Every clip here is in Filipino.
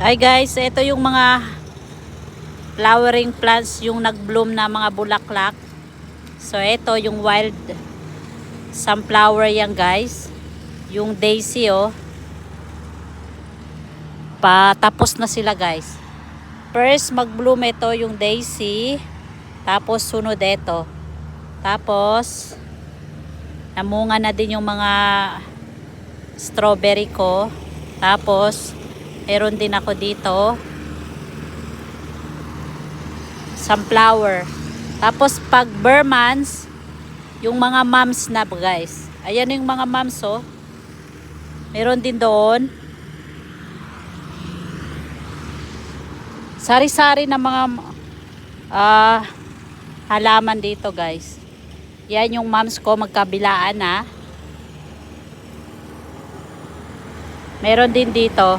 Hi guys, ito yung mga flowering plants yung nag-bloom na mga bulaklak. So ito yung wild sunflower yan guys. Yung daisy patapos na sila guys. First mag-bloom ito yung daisy, tapos sunod ito. Tapos namunga na din yung mga strawberry ko. Tapos meron din ako dito sunflower. Tapos pag bare months, yung mga moms na guys. Ayan yung mga moms meron din doon. Sari-sari na mga halaman dito guys. Yan yung moms ko magkabilaan na. Meron din dito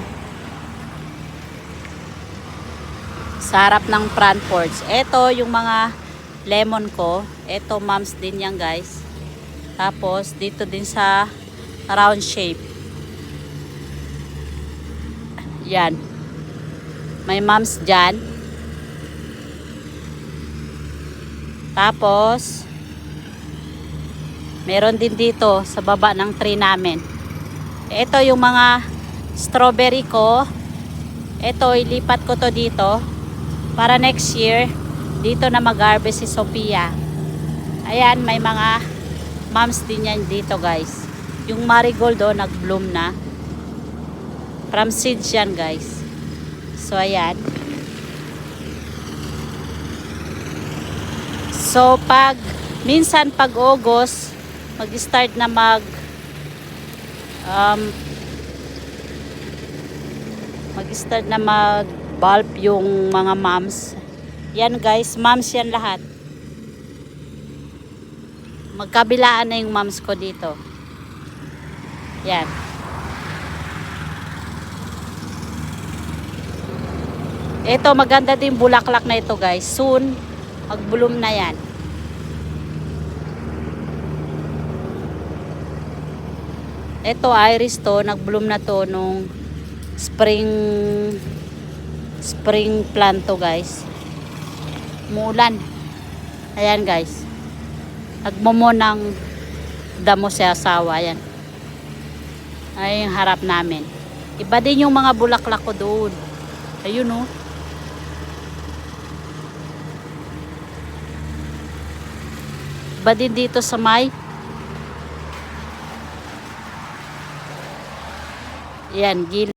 sa harap ng front porch. Ito yung mga lemon ko. Ito moms din yan guys. Tapos dito din sa round shape. Yan. May moms dyan. Tapos meron din dito sa baba ng tree namin. Ito yung mga strawberry ko. Ito ilipat ko to dito para next year dito na mag-harvest si Sophia. Ayan, may mga moms din yan dito guys. Yung marigold nag-bloom na. From seeds yan guys. So ayan. So minsan pag August mag-start na mag-start na mag-bulb yung mga moms. Yan guys, moms yan lahat. Magkabilaan na yung moms ko dito. Yan. Ito maganda din bulaklak na ito guys. Soon mag-bloom na yan. Ito iris to, nag-bloom na to nung spring plant to guys. Umulan. Ayan guys. Nagmumo ng damo sa asawa. Ayan. Ay yung harap namin. Iba din yung mga bulaklak ko doon. Ayun Iba din dito sa may yan, gilid.